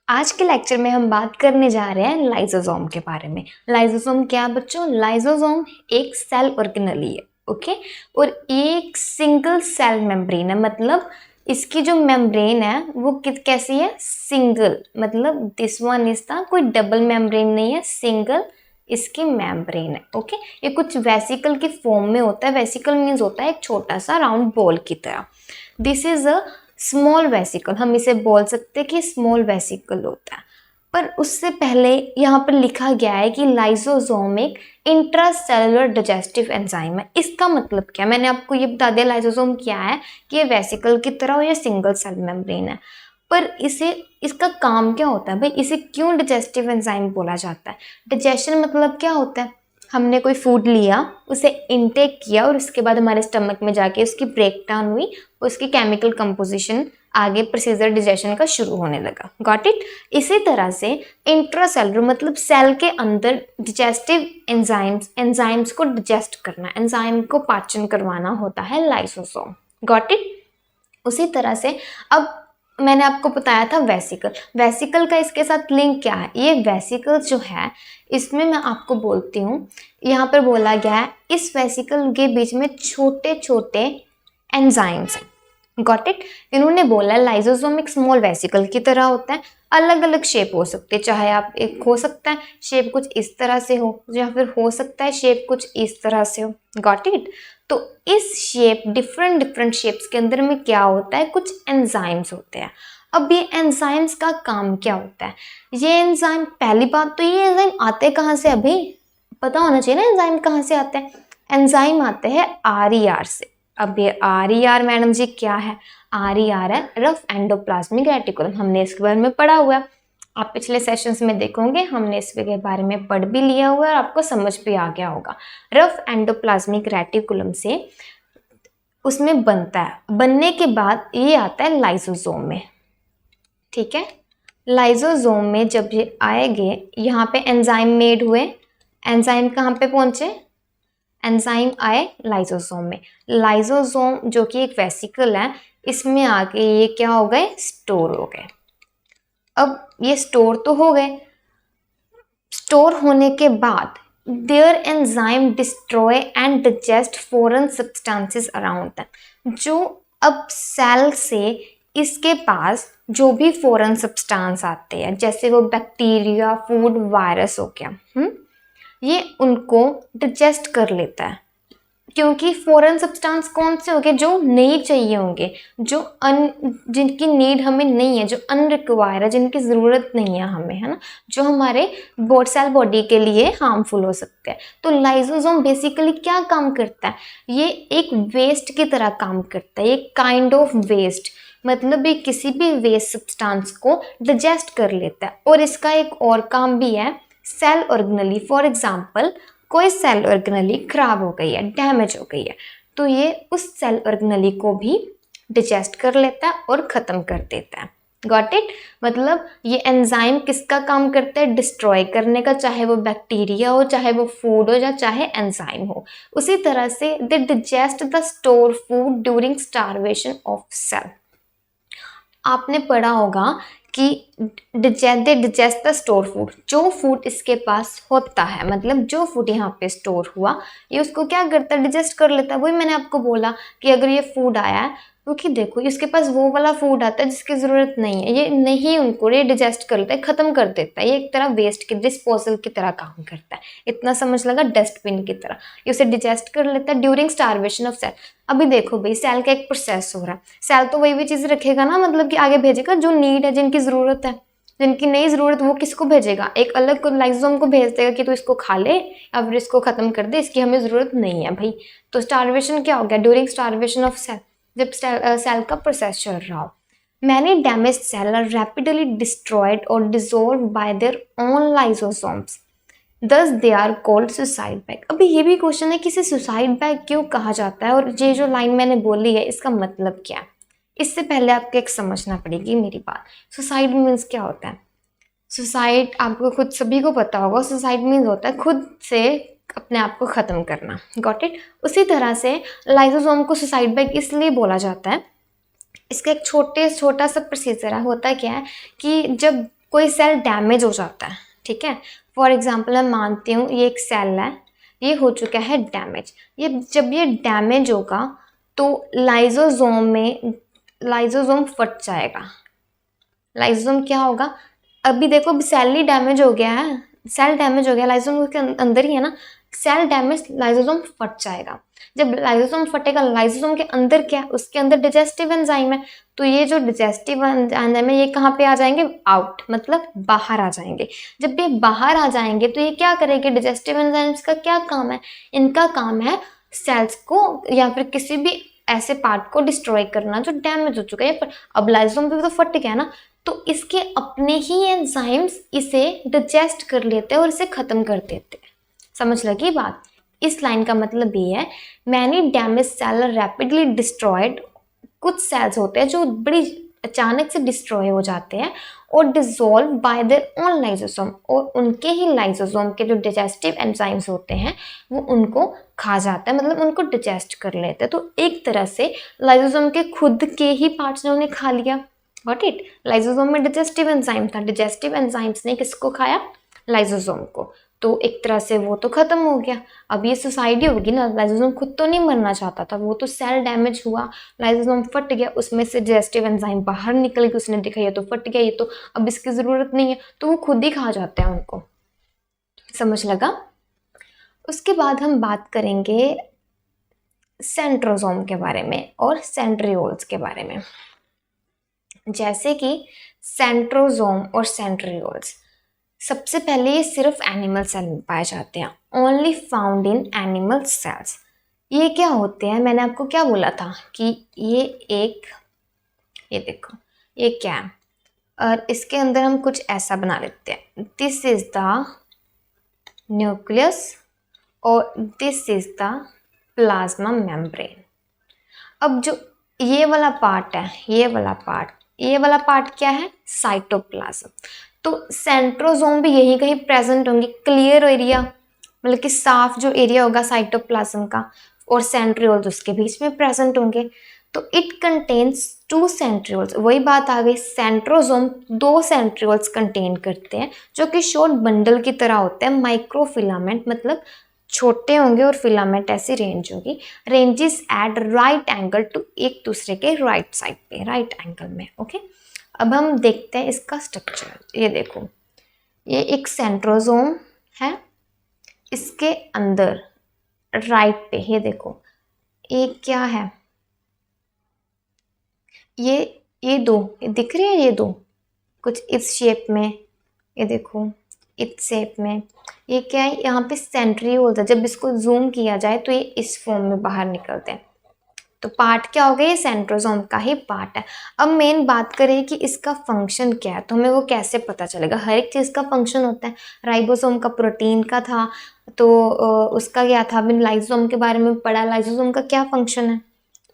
आज के लेक्चर में हम बात करने जा रहे हैं लाइसोसोम के बारे में। लाइसोसोम क्या बच्चों? लाइसोसोम एक सेल ऑर्गेनेली है, ओके। और एक सिंगल सेल मेम्ब्रेन है, मतलब इसकी जो मेम्ब्रेन है वो कैसी है? सिंगल, मतलब दिस वन इज द, कोई डबल मेम्ब्रेन नहीं है, सिंगल इसकी मेम्ब्रेन है, ओके। ये कुछ वेसिकल की फॉर्म में होता है। वेसिकल मीन्स होता है एक छोटा सा राउंड बॉल की तरह। This is a small vesicle, हम इसे बोल सकते हैं कि स्मॉल वेसिकल होता है। पर उससे पहले यहाँ पर लिखा गया है कि लाइसोसोम एक इंट्रासेलुलर डाइजेस्टिव एंजाइम है। इसका मतलब क्या? मैंने आपको ये बता दिया लाइसोसोम क्या है, कि ये वेसिकल की तरह हो या सिंगल सेल मेम्ब्रेन है। पर इसका काम क्या होता है भाई? इसे क्यों डाइजेस्टिव एंजाइम बोला जाता है? डाइजेशन मतलब क्या होता है? हमने कोई फूड लिया, उसे इनटेक किया और उसके बाद हमारे स्टमक में जाके उसकी ब्रेक डाउन हुई, उसकी केमिकल कंपोजिशन आगे प्रोसीजर डाइजेशन का शुरू होने लगा। Got it? इसी तरह से इंट्रासेलुलर मतलब सेल के अंदर डाइजेस्टिव एंजाइम्स को डाइजेस्ट करना, एंजाइम को पाचन करवाना होता है लाइसोसोम। Got it? उसी तरह से अब मैंने आपको बताया था वेसिकल। वेसिकल का इसके साथ लिंक क्या है? ये वेसिकल जो है, इसमें मैं आपको बोलती हूँ, यहाँ पर बोला गया है इस वेसिकल के बीच में छोटे छोटे एंजाइम्स हैं। Got it? इन्होंने बोला लाइसोसोम एक स्मॉल वेसिकल की तरह होता है, अलग अलग शेप हो सकते हैं, चाहे आप एक हो सकता है शेप कुछ इस तरह से हो, या फिर हो सकता है शेप कुछ इस तरह से हो। Got it? तो इस शेप डिफरेंट शेप्स के अंदर में क्या होता है? कुछ एंजाइम्स होते हैं। अब ये एंजाइम्स का काम क्या होता है? ये एंजाइम, पहली बात तो ये एंजाइम आते कहाँ से? अभी पता होना चाहिए ना एंजाइम कहाँ से आते हैं। एंजाइम आते हैं RER से। अब ये RER मैडम जी क्या है? RER है रफ एंडोप्लाज्मिक रेटिकुलम। हमने इसके बारे में पढ़ा हुआ है, आप पिछले सेशंस में देखोगे, हमने इसके बारे में पढ़ भी लिया हुआ है और आपको समझ भी आ गया होगा। रफ एंडोप्लाज्मिक रेटिकुलम से उसमें बनता है, बनने के बाद ये आता है लाइसोसोम में। ठीक है, लाइसोसोम में जब ये आएंगे, यहाँ पे एंजाइम मेड हुए, एंजाइम कहाँ पे पहुंचे? एंजाइम आए लाइसोसोम में। लाइसोसोम जो कि एक वेसिकल है, इसमें आके ये क्या हो गए? स्टोर हो गए। अब ये स्टोर तो हो गए, स्टोर होने के बाद there enzyme destroy and digest foreign substances around them. जो अब सेल से इसके पास जो भी फॉरेन सब्सटेंस आते हैं, जैसे वो बैक्टीरिया, फूड, वायरस हो गया, ये उनको डिजेस्ट कर लेता है। क्योंकि फॉरेन सब्सटेंस कौन से होंगे? जो नहीं चाहिए होंगे, जो जिनकी नीड हमें नहीं है, जो अनरिक्वायर है, जिनकी ज़रूरत नहीं है हमें, है ना, जो हमारे सेल बॉडी के लिए हार्मफुल हो सकते हैं। तो लाइसोसोम बेसिकली क्या काम करता है? ये एक वेस्ट की तरह काम करता है, एक काइंड ऑफ वेस्ट, मतलब ये किसी भी वेस्ट सब्सटेंस को डाइजेस्ट कर लेता है। और इसका एक और काम भी है, सेल ऑर्गेनेली। फॉर एग्जाम्पल, कोई सेल ऑर्गेनेली खराब हो गई है, डैमेज हो गई है, तो ये उस सेल ऑर्गेनेली को भी डिजेस्ट कर लेता है और ख़त्म कर देता है। Got it? मतलब ये एंजाइम किसका काम करता है? डिस्ट्रॉय करने का, चाहे वो बैक्टीरिया हो, चाहे वो फूड हो, या चाहे एंजाइम हो। उसी तरह से they digest the store food during starvation of cell. आपने पढ़ा होगा कि they digest the store food. जो फूड इसके पास होता है, मतलब जो फूड यहाँ पे स्टोर हुआ, ये उसको क्या करता है? डिजेस्ट कर लेता है। वही मैंने आपको बोला कि अगर ये फूड आया है, क्योंकि देखो इसके पास वो वाला फूड आता है जिसकी ज़रूरत नहीं है, ये नहीं, उनको ये डिजेस्ट कर लेता है, ख़त्म कर देता है। ये एक तरह वेस्ट की, डिस्पोजल की तरह काम करता है। इतना समझ लगा? डस्टबिन की तरह ये उसे डिजेस्ट कर लेता है ड्यूरिंग स्टारवेशन ऑफ सेल। अभी देखो भाई, सेल का एक प्रोसेस हो रहा है, सेल तो वही भी चीज़ रखेगा ना, मतलब कि आगे भेजेगा जो नीड है, जिनकी ज़रूरत है। जिनकी नहीं ज़रूरत वो किसको भेजेगा? एक अलग लाइसोसोम को भेज देगा कि तू इसको खा ले या फिर इसको ख़त्म कर दे, इसकी हमें ज़रूरत नहीं है भाई। तो स्टारवेशन क्या हो गया? ड्यूरिंग स्टारवेशन ऑफ सेल, जब सेल का प्रोसेस चल रहा हो। Many damage cell are rapidly destroyed और dissolve by their own lysosomes, thus they are called suicide bag. अभी ये भी क्वेश्चन है कि इसे सुसाइड बैग क्यों कहा जाता है, और ये जो लाइन मैंने बोली है इसका मतलब क्या है? इससे पहले आपको एक समझना पड़ेगी मेरी बात। सुसाइड मीन्स क्या होता है? सुसाइड आपको खुद सभी को पता होगा, सुसाइड मीन्स होता है खुद से अपने आप को ख़त्म करना। Got it? उसी तरह से लाइसोसोम को सुसाइड बैग इसलिए बोला जाता है, इसका एक छोटा सा प्रोसीजर है। होता क्या है कि जब कोई सेल डैमेज हो जाता है, ठीक है। फॉर एग्जांपल मैं मानती हूँ ये एक सेल है, ये हो चुका है डैमेज। ये जब ये डैमेज होगा तो लाइसोसोम फट जाएगा। लाइसोसोम क्या होगा, अभी देखो अभी सेल ही डैमेज हो गया है, सेल डैमेज हो गया, लाइसोसोम के अंदर ही है ना, सेल डैमेज, लाइसोसोम फट जाएगा। जब लाइसोसोम फटेगा, लाइसोसोम के अंदर क्या है, उसके अंदर डिजेस्टिव एंजाइम है, तो ये जो डिजेस्टिव एंजाइम है ये कहाँ पे आ जाएंगे, आउट, मतलब बाहर आ जाएंगे। जब ये बाहर आ जाएंगे तो ये क्या करेंगे, डिजेस्टिव एंजाइम्स का क्या काम है, इनका काम है सेल्स को या फिर किसी भी ऐसे पार्ट को डिस्ट्रॉय करना जो डैमेज हो चुका है। अब लाइसोसोम भी तो फट गया ना, तो इसके अपने ही एंजाइम्स इसे डिजेस्ट कर लेते हैं और इसे खत्म कर देते हैं। समझ लगी बात। इस लाइन का मतलब ये है, many damage cell rapidly destroyed. कुछ सेल्स होते हैं जो बड़ी अचानक से डिस्ट्रॉय हो जाते हैं और dissolve by their own lysosome, और उनके ही लाइसोसोम के जो डिजेस्टिव एंजाइम्स होते हैं वो उनको खा जाता है, मतलब उनको डिजेस्ट कर लेते हैं। तो एक तरह से लाइसोसोम के खुद के ही पार्ट्स ने उन्हें खा लिया। Got it. लाइसोसोम में डिजेस्टिव एंजाइम था, डिजेस्टिव एंजाइम्स ने किसको खाया, लाइसोसोम को। तो एक तरह से वो तो खत्म हो गया। अब ये सुसाइड होगी ना, लाइसोसोम खुद तो नहीं मरना चाहता था, वो तो सेल डैमेज हुआ, लाइसोसोम फट गया, उसमें से डिजेस्टिव एंजाइम बाहर निकल गई, उसने देखा ये तो फट गया, ये तो अब इसकी जरूरत नहीं है, तो वो खुद ही खा जाते हैं उनको। समझ लगा। उसके बाद हम बात करेंगे सेंट्रोसोम के बारे में और सेंट्रियोल्स के बारे में। जैसे कि सेंट्रोसोम और सेंट्रियोल्स, सबसे पहले ये सिर्फ एनिमल सेल में पाए जाते हैं, only found in animal cells. ये क्या होते हैं, मैंने आपको क्या बोला था कि ये देखो ये क्या है, और इसके अंदर हम कुछ ऐसा बना लेते हैं, दिस इज द न्यूक्लियस और this is the plasma membrane. अब जो ये वाला पार्ट है, ये वाला पार्ट क्या है, साइटोप्लाज्म। तो सेंट्रोसोम भी यहीं कहीं प्रेजेंट होंगे, क्लियर एरिया, मतलब कि साफ जो एरिया होगा साइटोप्लाज्म का, और सेंट्रियोल्स उसके बीच में प्रेजेंट होंगे। तो इट कंटेन्स 2 सेंट्रियोल्स। वही बात आ गई, सेंट्रोसोम 2 सेंट्रियोल्स कंटेन करते हैं जो कि शॉर्ट बंडल की तरह होते हैं, माइक्रोफिलामेंट, मतलब छोटे होंगे और फिलामेंट ऐसी रेंज होगी, ranges at right angle to, एक दूसरे के राइट साइड पे, राइट एंगल में। ओके। अब हम देखते हैं इसका स्ट्रक्चर। ये देखो, ये एक सेंट्रोसोम है, इसके अंदर राइट पे ये देखो, ये क्या है, ये दो दिख रही है, ये दो कुछ इस शेप में, ये देखो इस शेप में, ये क्या है, यहाँ पे सेंट्रियोल्स है। जब इसको जूम किया जाए तो ये इस फॉर्म में बाहर निकलते हैं। तो पार्ट क्या हो गया, ये सेंट्रोसोम का ही पार्ट है। अब मेन बात करें कि इसका फंक्शन क्या है, तो हमें वो कैसे पता चलेगा। हर एक चीज़ का फंक्शन होता है। राइबोसोम का प्रोटीन का था, तो उसका क्या था, हमने लाइसोसोम के बारे में पढ़ा, लाइसोसोम का क्या फंक्शन है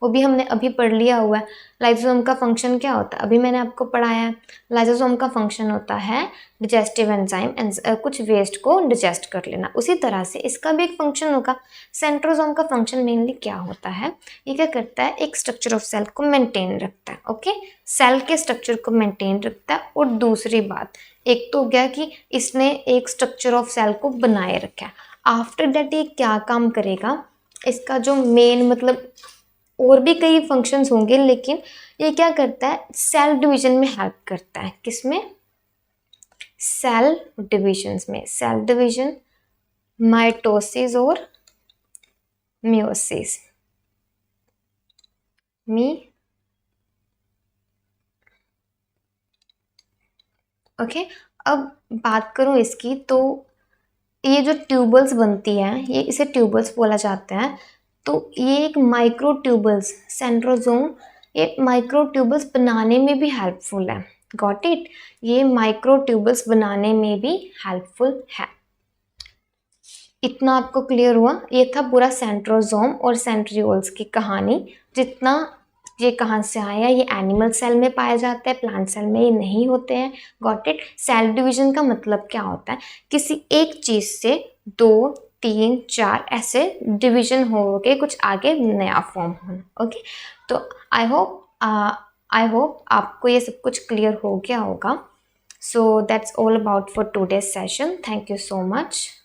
वो भी हमने अभी पढ़ लिया हुआ है। लाइसोसोम का फंक्शन क्या होता है, अभी मैंने आपको पढ़ाया है। लाइसोसोम का फंक्शन होता है डिजेस्टिव एंजाइम, कुछ वेस्ट को डिजेस्ट कर लेना। उसी तरह से इसका भी एक फंक्शन होगा। सेंट्रोसोम का फंक्शन मेनली क्या होता है, ये क्या करता है, एक स्ट्रक्चर ऑफ सेल को मेंटेन रखता है। ओके, सेल के स्ट्रक्चर को मेंटेन रखता है। और दूसरी बात, एक तो हो गया कि इसने एक स्ट्रक्चर ऑफ सेल को बनाए रखा है। आफ्टर दैट ये क्या काम करेगा, इसका जो मेन मतलब और भी कई फंक्शंस होंगे, लेकिन ये क्या करता है, सेल डिवीजन में हेल्प करता है। किसमें, सेल डिविजन्स में, सेल डिवीजन, माइटोसिस और मियोसिस, ओके। अब बात करूं इसकी, तो ये जो ट्यूबल्स बनती है, ये इसे ट्यूबल्स बोला जाता है। तो ये एक माइक्रो ट्यूबल्स, सेंट्रोसोम ये माइक्रो ट्यूबल्स बनाने में भी हेल्पफुल है। Got it. ये माइक्रो ट्यूबल्स बनाने में भी हेल्पफुल है। इतना आपको क्लियर हुआ। ये था पूरा सेंट्रोसोम और सेंट्रियोल्स की कहानी। जितना ये कहाँ से आया, ये एनिमल सेल में पाया जाता है, प्लांट सेल में ये नहीं होते हैं। Got it. सेल डिवीजन का मतलब क्या होता है, किसी एक चीज़ से 2, 3, 4 ऐसे डिवीजन हो के कुछ आगे नया फॉर्म होना। ओके, तो आई होप आपको ये सब कुछ क्लियर हो गया होगा। So that's all about for today's session. Thank you so much.